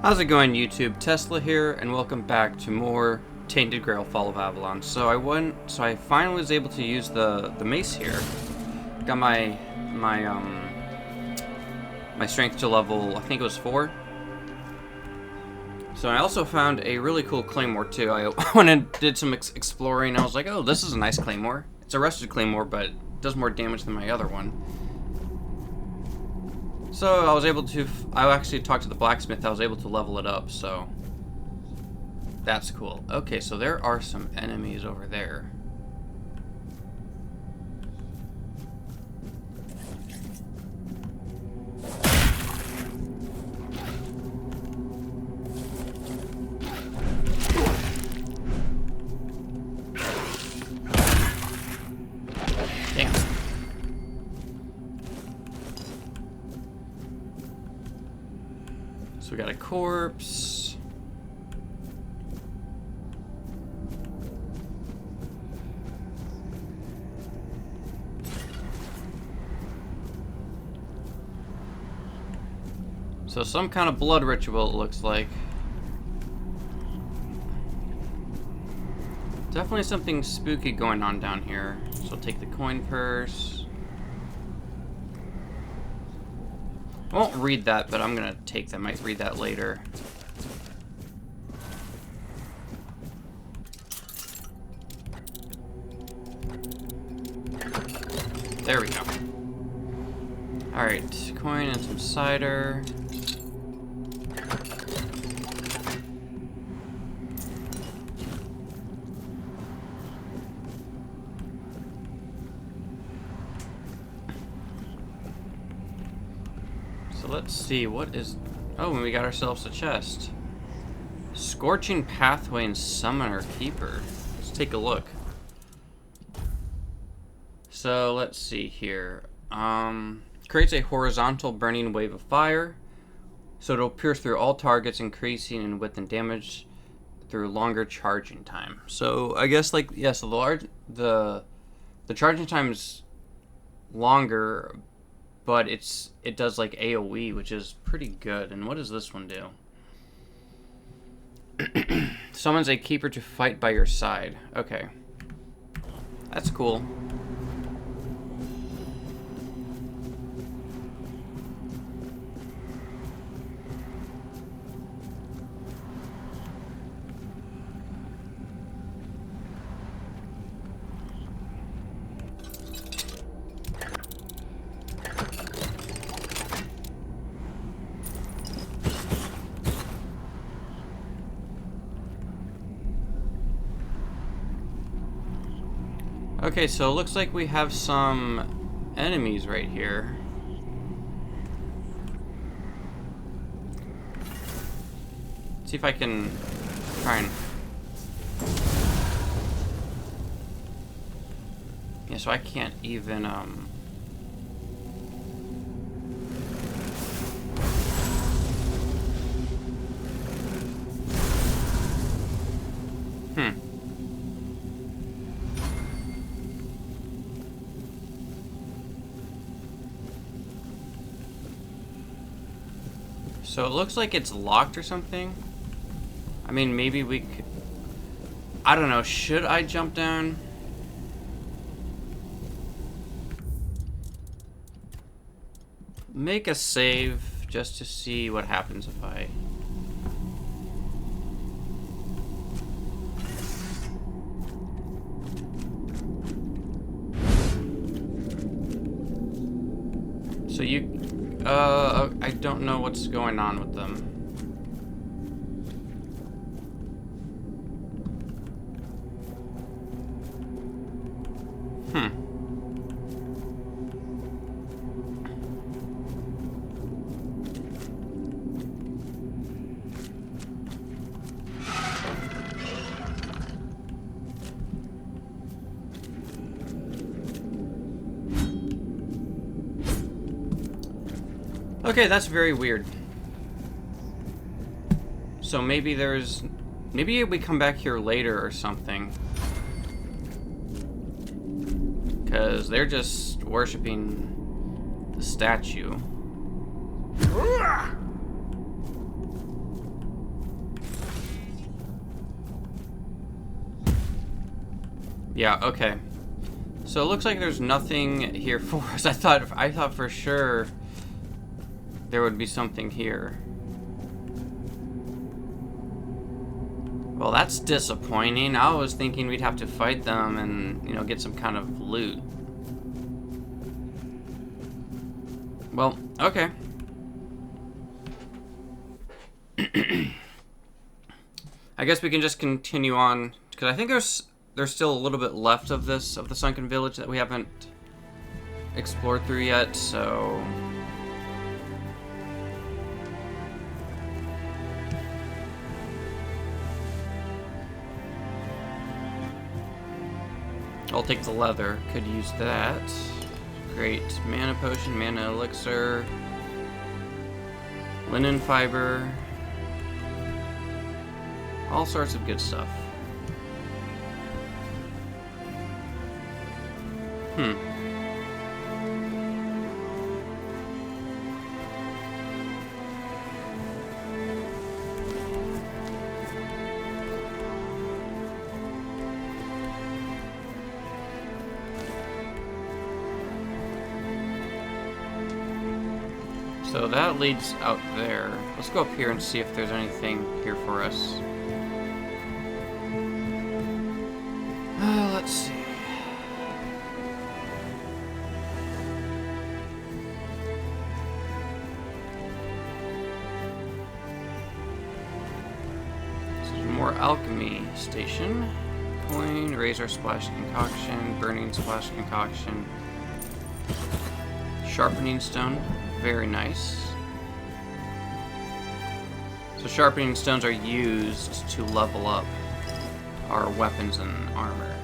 How's it going, YouTube? Tesla here, and welcome back to more Tainted Grail, Fall of Avalon. So I finally was able to use the mace here. Got my strength to level, I think it was 4. So I also found a really cool claymore too. I went and did some exploring. I was like, oh, this is a nice claymore. It's a rusted claymore, but it does more damage than my other one. So I was able to, I actually talked to the blacksmith, I was able to level it up, so that's cool. Okay, so there are some enemies over there. Damn. So we got a corpse. So some kind of blood ritual, it looks like. Definitely something spooky going on down here. So I'll take the coin purse. I won't read that, but I'm gonna take that. Might read that later. There we go. Alright, coin and some cider. So let's see, what is... Oh, and we got ourselves a chest. Scorching Pathway and Summoner Keeper. Let's take a look. So let's see here. Creates a horizontal burning wave of fire. So it'll pierce through all targets, increasing in width and damage through longer charging time. So I guess like, yeah, so the charging time is longer, but it does like AoE, which is pretty good. And what does this one do? Summons a keeper to fight by your side. Okay. That's cool. Okay, so it looks like we have some enemies right here. Let's see if I can try and... Yeah, so I can't even, So it looks like it's locked or something. I mean, maybe we could... I don't know, should I jump down? Make a save just to see what happens if I... So you... I don't know what's going on with them. Okay, that's very weird. So maybe maybe we come back here later or something. Because they're just worshiping the statue. Yeah, okay. So it looks like there's nothing here for us. I thought for sure there would be something here. Well, that's disappointing. I was thinking we'd have to fight them and, you know, get some kind of loot. Well, okay. I guess we can just continue on, because I think there's still a little bit left of this, of the sunken village that we haven't explored through yet, so... I'll take the leather, could use that. Great, mana potion, mana elixir, linen fiber, all sorts of good stuff. So that leads out there. Let's go up here and see if there's anything here for us. Let's see. This is more alchemy station. Coin, razor splash concoction, burning splash concoction, sharpening stone. Very nice. So sharpening stones are used to level up our weapons and armor.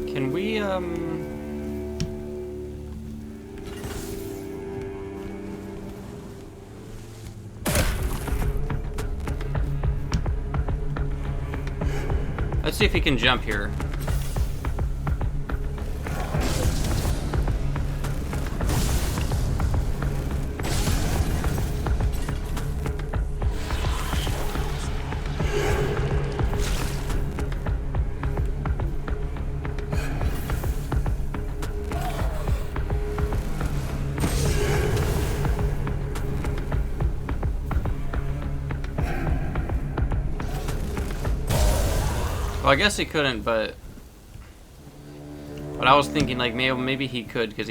Can we, let's see if he can jump here. Well, I guess he couldn't, but I was thinking like maybe he could, because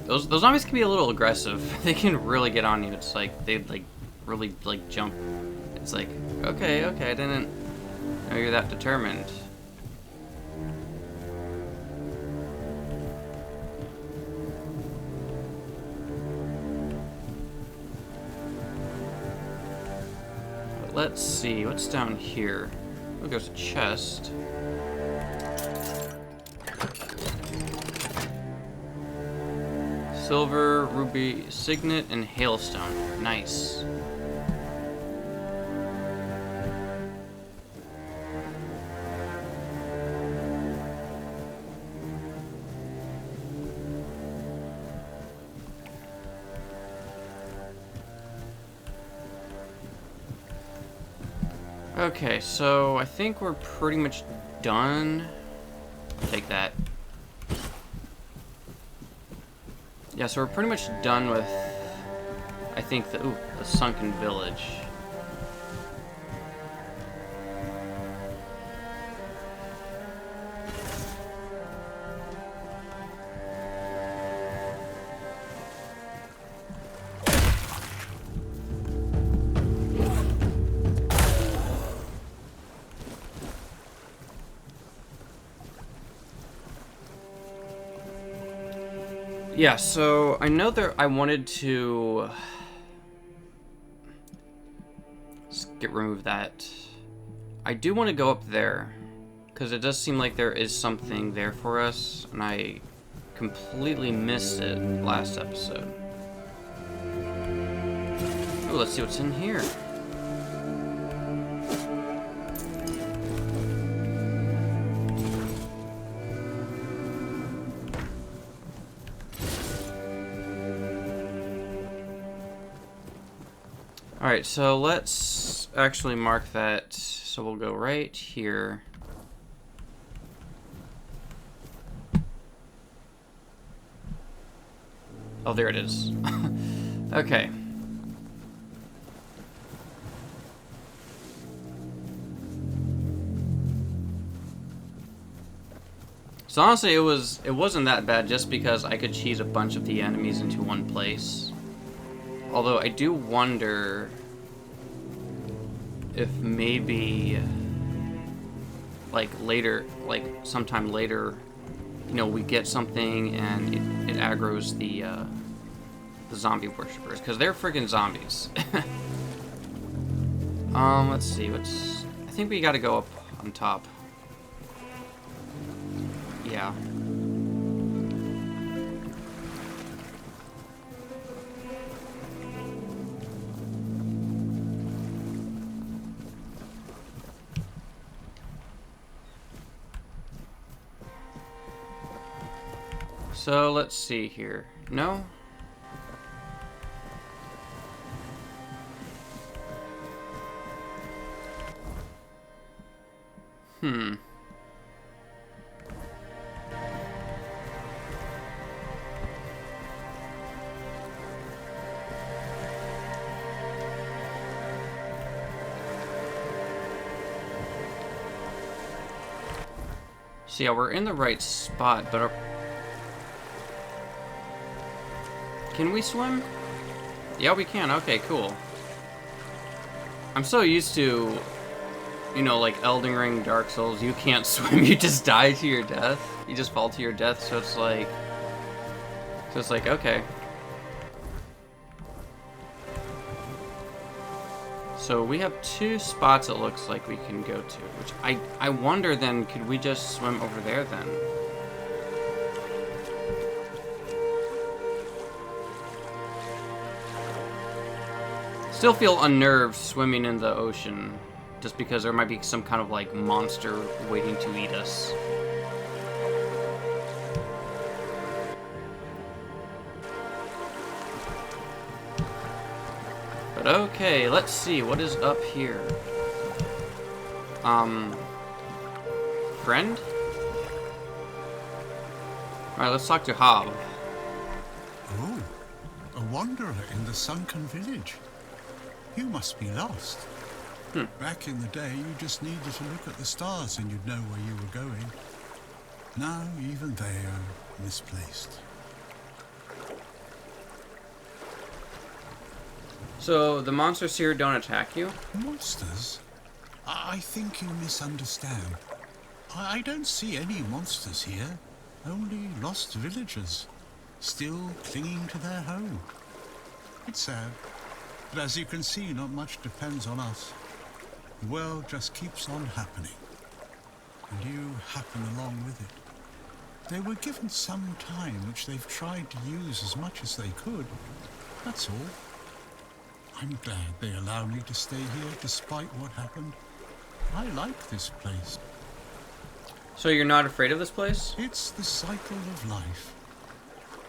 those zombies can be a little aggressive. They can really get on you. It's like they like really like jump. It's like okay, I didn't know you're that determined. But let's see what's down here. Oh, there's a chest. Silver, ruby, signet, and hailstone. Nice. Okay, so I think we're pretty much done. Take that. Yeah, so we're pretty much done with, I think, the sunken village. Yeah, so I know I wanted to remove that. I do want to go up there, because it does seem like there is something there for us, and I completely missed it last episode. Ooh, let's see what's in here. Alright, so let's actually mark that. So we'll go right here. Oh, there it is. Okay. So honestly, it wasn't that bad just because I could cheese a bunch of the enemies into one place. Although I do wonder if maybe like later, like sometime later, you know, we get something and it aggroes the zombie worshippers, because they're friggin' zombies. Let's see, I think we gotta go up on top. Yeah. So let's see here. No? So yeah, we're in the right spot, but can we swim? Yeah, we can. Okay, cool. I'm so used to, you know, like Elden Ring, Dark Souls, you can't swim, you just die to your death. You just fall to your death, so it's like, okay. So we have 2 spots it looks like we can go to, which I wonder then, could we just swim over there then? Still feel unnerved swimming in the ocean, just because there might be some kind of like monster waiting to eat us. But okay, let's see, what is up here? Friend? Alright, let's talk to Hob. Oh, a wanderer in the sunken village. You must be lost. Back in the day, you just needed to look at the stars and you'd know where you were going. Now, even they are misplaced. So, the monsters here don't attack you? Monsters? I think you misunderstand. I don't see any monsters here. Only lost villagers, still clinging to their home. It's sad, but as you can see, not much depends on us. The world just keeps on happening, and you happen along with it. They were given some time, which they've tried to use as much as they could. That's all. I'm glad they allow me to stay here despite what happened. I like this place. So you're not afraid of this place? It's the cycle of life.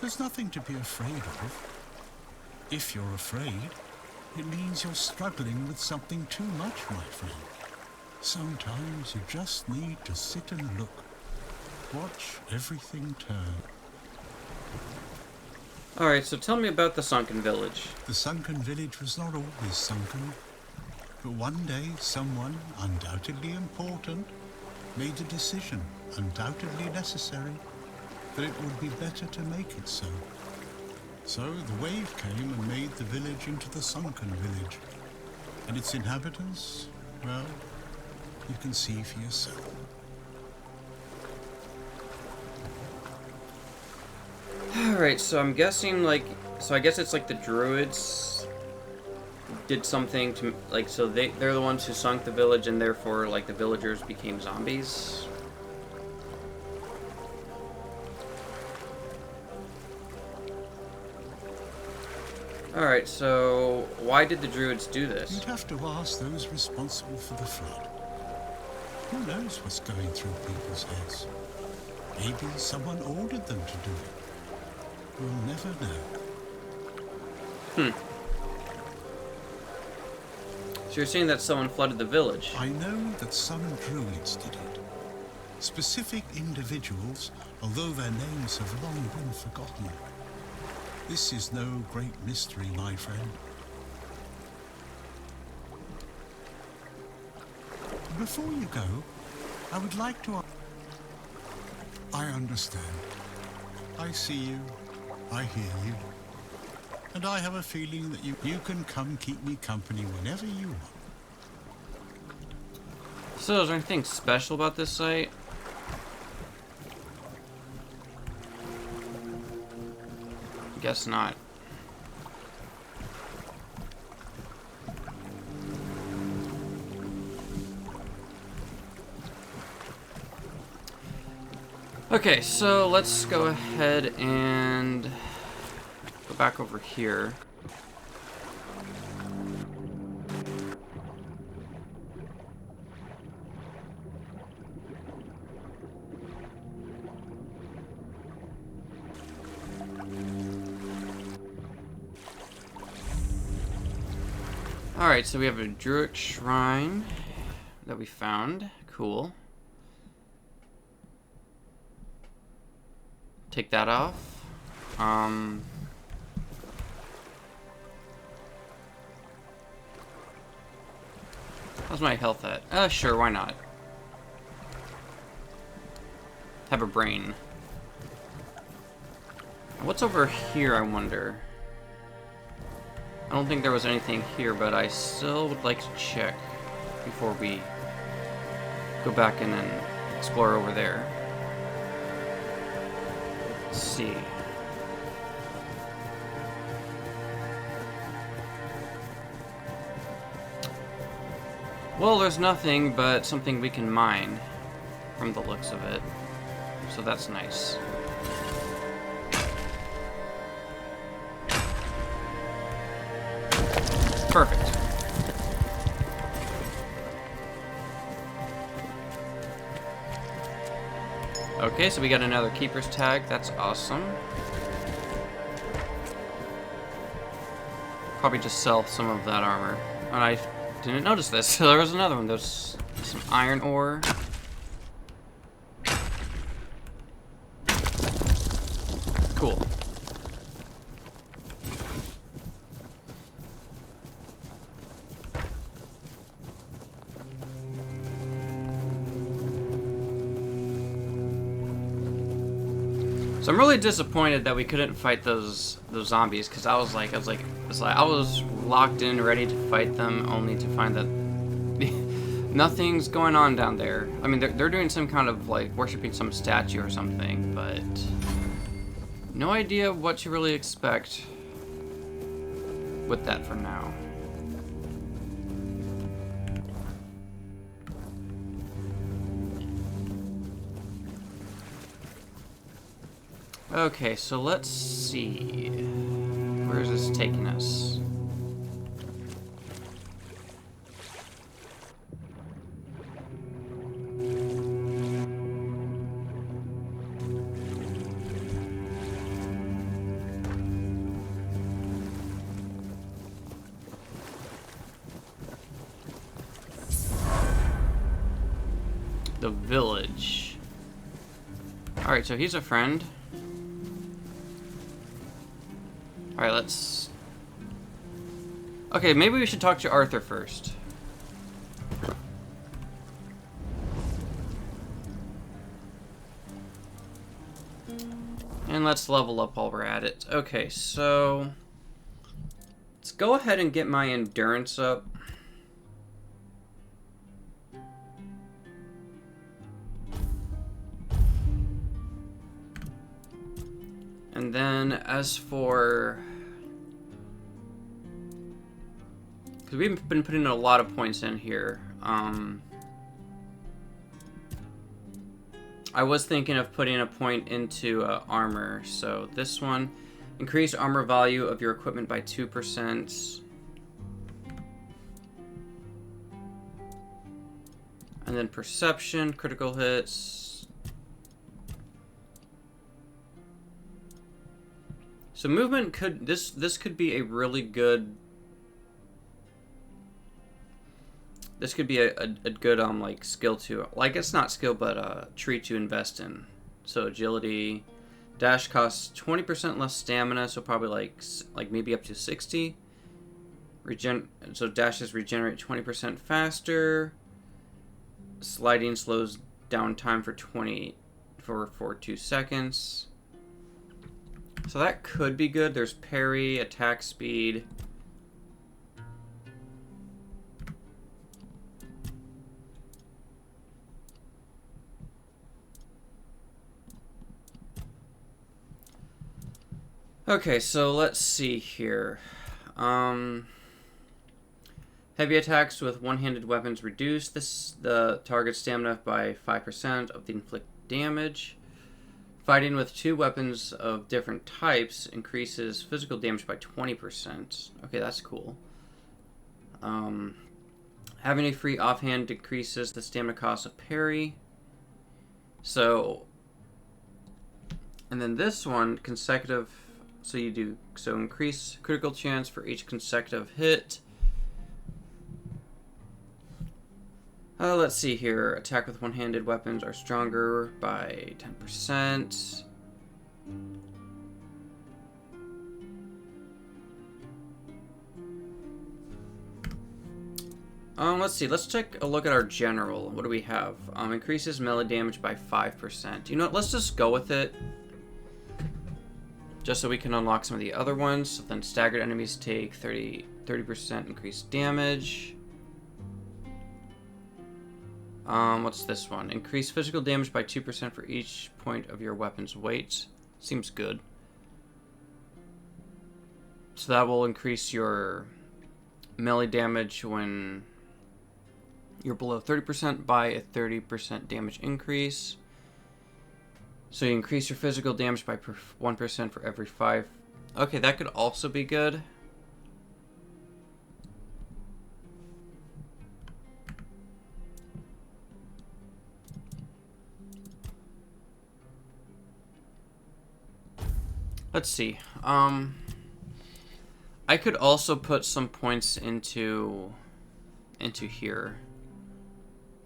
There's nothing to be afraid of. If you're afraid, it means you're struggling with something too much, my friend. Sometimes you just need to sit and look. Watch everything turn. Alright, so tell me about the sunken village. The sunken village was not always sunken. But one day, someone, undoubtedly important, made a decision, undoubtedly necessary, that it would be better to make it so. So the wave came and made the village into the sunken village. And its inhabitants, well, you can see for yourself. Alright, so I'm guessing, like, so I guess it's like the druids did something to, like, so they're the ones who sunk the village, and therefore, like, the villagers became zombies? Alright, so why did the druids do this? You'd have to ask those responsible for the flood. Who knows what's going through people's heads? Maybe someone ordered them to do it. We'll never know. So you're saying that someone flooded the village? I know that some druids did it. Specific individuals, although their names have long been forgotten. This is no great mystery, my friend. Before you go, I would like to... I understand. I see you. I hear you. And I have a feeling that you can come keep me company whenever you want. So is there anything special about this site? Guess not. Okay, so let's go ahead and go back over here. Alright, so we have a druid shrine that we found. Cool. Take that off. How's my health at? Sure, why not? Have a brain. What's over here, I wonder? I don't think there was anything here, but I still would like to check before we go back in and explore over there. Let's see. Well, there's nothing but something we can mine from the looks of it. So that's nice. Perfect. Okay, so we got another keeper's tag. That's awesome. Probably just sell some of that armor. And I didn't notice this. So there was another one. There's some iron ore. Cool. So I'm really disappointed that we couldn't fight those zombies, because I was locked in, ready to fight them, only to find that nothing's going on down there. I mean, they're doing some kind of like worshiping some statue or something, but no idea what to really expect with that for now. Okay, so let's see. Where is this taking us? The village. Alright, so he's a friend. Alright, let's... Okay, maybe we should talk to Arthur first. And let's level up while we're at it. Okay, so... let's go ahead and get my endurance up. And then, as for... because we've been putting a lot of points in here. I was thinking of putting a point into armor. So this one, increase armor value of your equipment by 2%. And then perception, critical hits. So movement could, this could be a really good This could be a good like skill to, well, I guess not skill, but tree to invest in. So agility, dash costs 20% less stamina, so probably like maybe up to 60. So dashes regenerate 20% faster. Sliding slows down time for 2 seconds. So that could be good. There's parry, attack speed. Okay, so let's see here. Heavy attacks with one-handed weapons reduce the target's stamina by 5% of the inflict damage. Fighting with 2 weapons of different types increases physical damage by 20%. Okay, that's cool. Having a free offhand decreases the stamina cost of parry. So, and then this one, consecutive. So increase critical chance for each consecutive hit. Let's see here. Attack with one-handed weapons are stronger by 10%. Let's see. Let's take a look at our general. What do we have? Increases melee damage by 5%. You know what? Let's just go with it. Just so we can unlock some of the other ones. So then staggered enemies take 30% increased damage. What's this one? Increase physical damage by 2% for each point of your weapon's weight. Seems good. So that will increase your melee damage when you're below 30% by a 30% damage increase. So you increase your physical damage by 1% for every 5. Okay, that could also be good. Let's see. I could also put some points into here.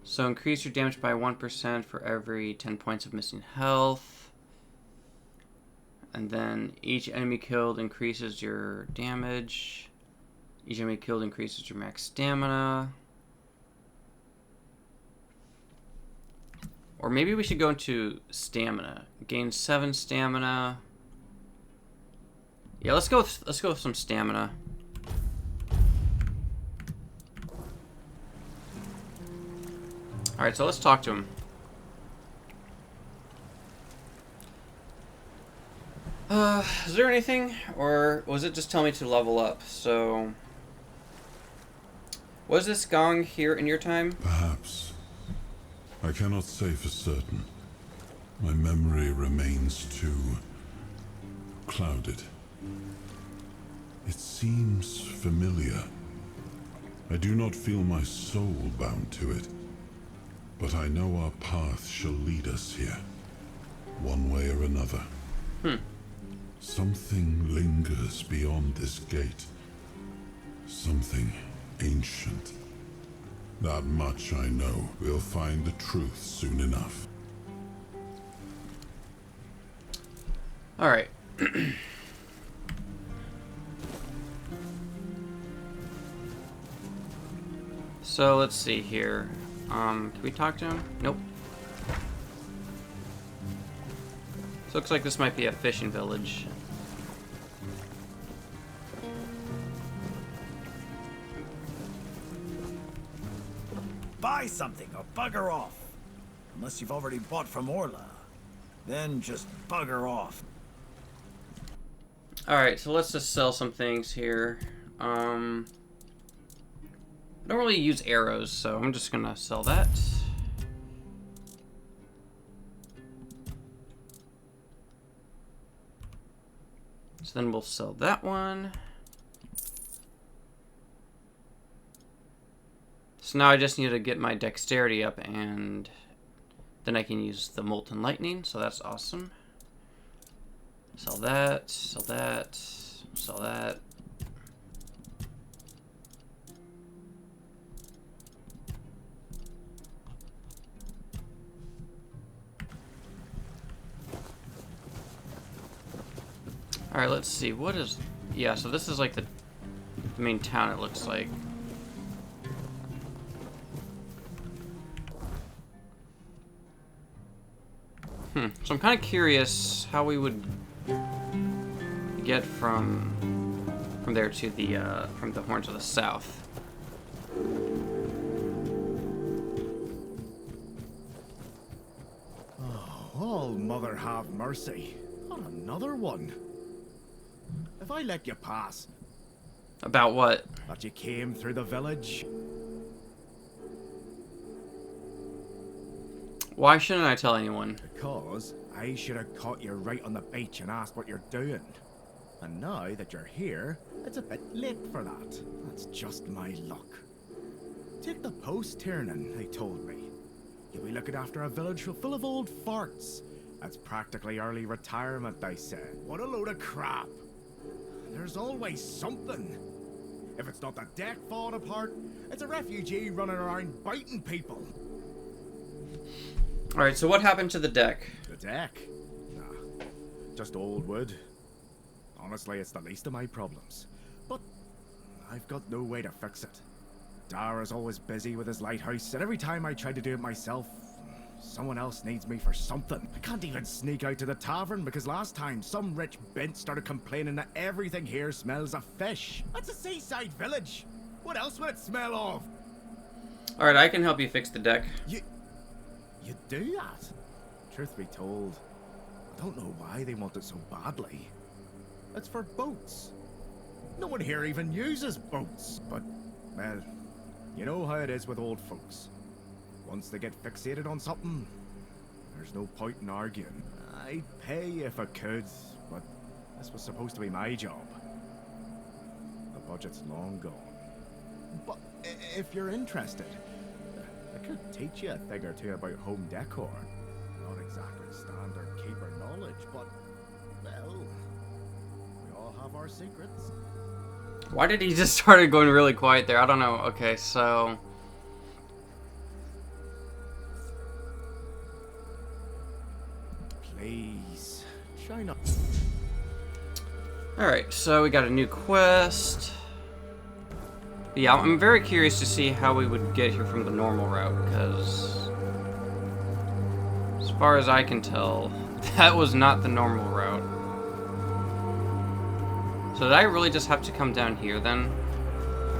So increase your damage by 1% for every 10 points of missing health. And then each enemy killed increases your damage. Each enemy killed increases your max stamina. Or maybe we should go into stamina. Gain 7 stamina. Yeah, let's go with some stamina. All right, so let's talk to him. Is there anything, or was it just tell me to level up? So, was this gong here in your time? Perhaps. I cannot say for certain. My memory remains too clouded. It seems familiar. I do not feel my soul bound to it, but I know our path shall lead us here, one way or another. Something lingers beyond this gate. Something ancient. That much I know. We'll find the truth soon enough. All right. So let's see here. Can we talk to him? Nope. So looks like this might be a fishing village. Buy something or bugger off. Unless you've already bought from Orla. Then just bugger off. Alright, so let's just sell some things here. I don't really use arrows, so I'm just gonna sell that. So then we'll sell that one. So now I just need to get my dexterity up, and then I can use the molten lightning, so that's awesome. Sell that, sell that, sell that. Alright, let's see. What is... Yeah, so this is like the main town, it looks like. So I'm kind of curious how we would get from there to the from the Horns of the South. Oh, Mother have mercy. Not another one. If I let you pass, About what? that you came through the village, Why shouldn't I tell anyone? because I should have caught you right on the beach and asked what you're doing. And now that you're here, it's a bit late for that. That's just my luck. Take the post turning, they told me. You'll be looking after a village full of old farts. That's practically early retirement, they said. What a load of crap. There's always something. If it's not the deck falling apart, it's a refugee running around biting people. Alright, so what happened to the deck? The deck? Nah, just old wood. Honestly, it's the least of my problems. But I've got no way to fix it. Dara's always busy with his lighthouse, and every time I try to do it myself, someone else needs me for something. I can't even sneak out to the tavern because last time some rich bint started complaining that everything here smells of fish. That's a seaside village. What else would it smell of? Alright, I can help you fix the deck. You do that? Truth be told, I don't know why they want it so badly. It's for boats. No one here even uses boats. But, well, you know how it is with old folks. Once they get fixated on something, there's no point in arguing. I'd pay if I could, but this was supposed to be my job. The budget's long gone. But if you're interested, I could teach you a thing or two about home decor. Not exactly standard keeper knowledge, but, well, we all have our secrets. Why did he just started going really quiet there? I don't know. Okay, so... Please, try not. Alright, so we got a new quest. Yeah, I'm very curious to see how we would get here from the normal route, because... as far as I can tell, that was not the normal route. So did I really just have to come down here then?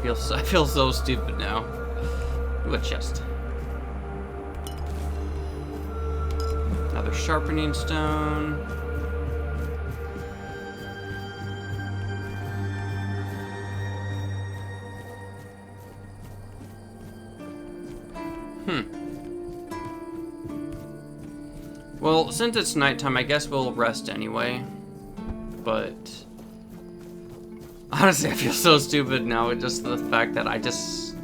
I feel so stupid now. Ooh, a chest. Another sharpening stone. Well, since it's nighttime, I guess we'll rest anyway. But honestly, I feel so stupid now with just the fact that I just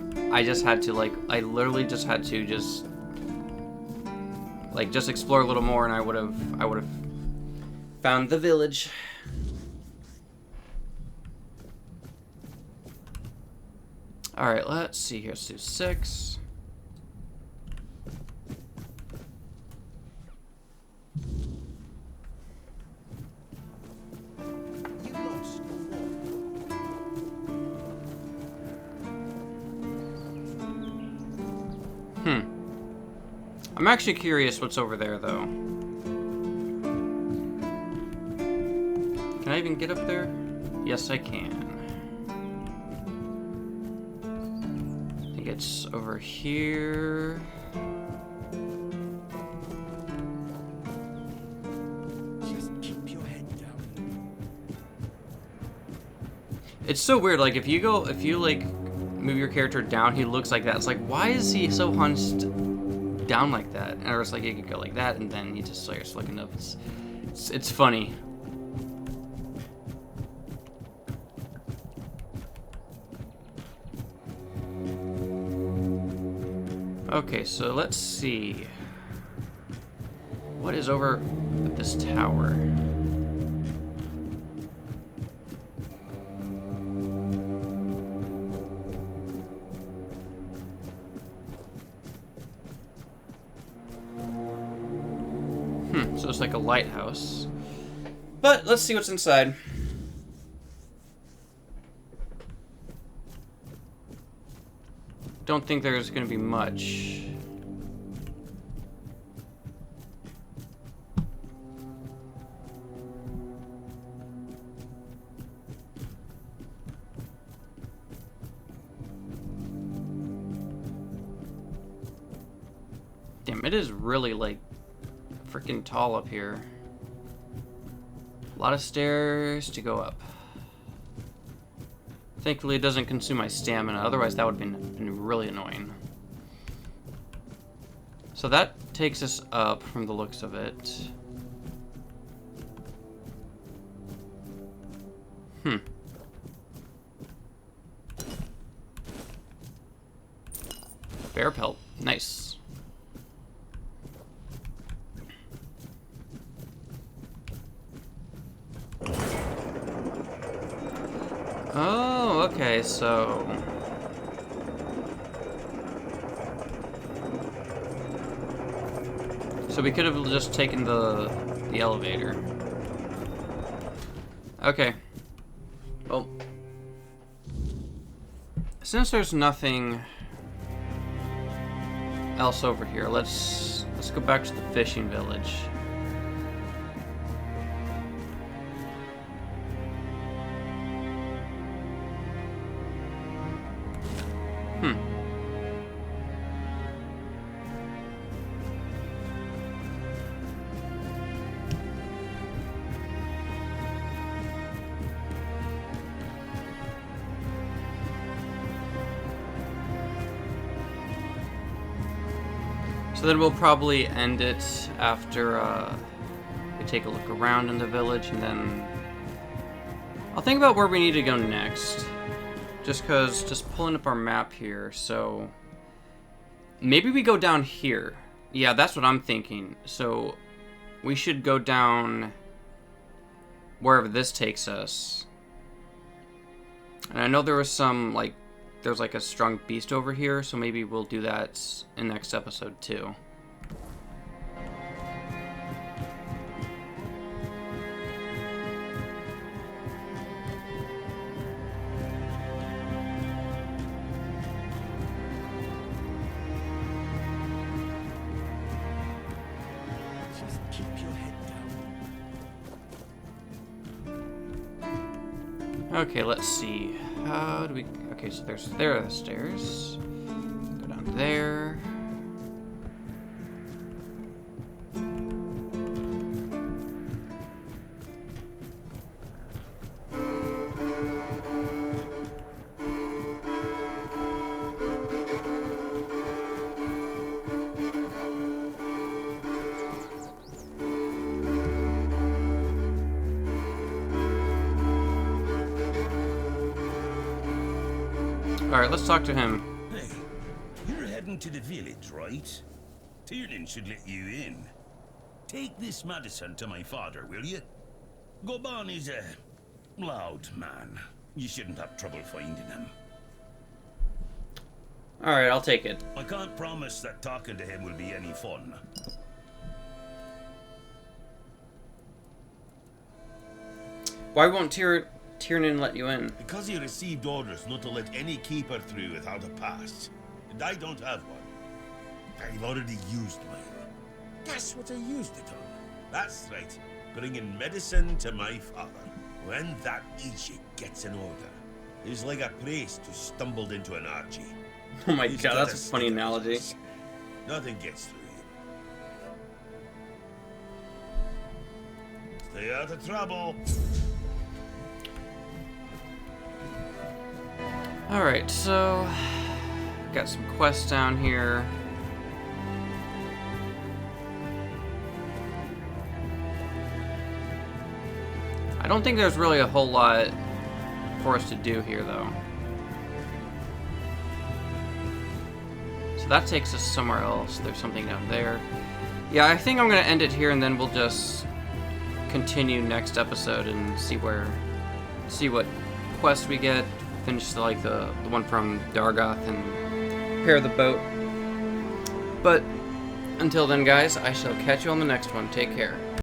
had to, like, I literally just had to just explore a little more, and I would have found the village. All right, let's see here. Let's do 6. I'm actually curious what's over there, though. Can I even get up there? Yes, I can. I think it's over here. Just keep your head down. It's so weird, like, if you like, move your character down, he looks like that. It's like, why is he so hunched down like that? And I was like, you could go like that, and then you just starts looking up. It's funny. Okay, so let's see. What is over at this tower? So it's like a lighthouse. But let's see what's inside. don't think there's going to be much. Damn, it is really, like, freaking tall up here. A lot of stairs to go up. Thankfully, it doesn't consume my stamina. Otherwise, that would have been really annoying. So that takes us up from the looks of it. Bear pelt. Nice. Oh, okay, so... So we could have just taken the elevator. Okay. Well, since there's nothing else over here, let's go back to the fishing village. So then we'll probably end it after we take a look around in the village, and then I'll think about where we need to go next. Just pulling up our map here, so maybe we go down here. Yeah, that's what I'm thinking. So we should go down wherever this takes us. And I know there was some, like, there's like a strong beast over here, so maybe we'll do that in next episode too. Just keep your head down. Okay, let's see. How do we... Okay, so there are the stairs. Go down there. Alright, let's talk to him. Hey, you're heading to the village, right? Tiernan should let you in. Take this medicine to my father, will you? Goban is a loud man. You shouldn't have trouble finding him. Alright, I'll take it. I can't promise that talking to him will be any fun. Why won't Tiernan let you in? Because he received orders not to let any keeper through without a pass. And I don't have one. I've already used mine. Guess what I used it on? That's right. Bringing medicine to my father. When that idiot gets an order, it's like a priest who stumbled into an orgy. Oh my He's god, got that's a a funny stick analogy. us. Nothing gets through him. Stay out of trouble. Alright, so... Got some quests down here. I don't think there's really a whole lot for us to do here, though. So that takes us somewhere else. There's something down there. Yeah, I think I'm going to end it here, and then we'll just continue next episode and see what quests we get. Finish the one from Dargoth and repair the boat. But until then, guys, I shall catch you on the next one. Take care.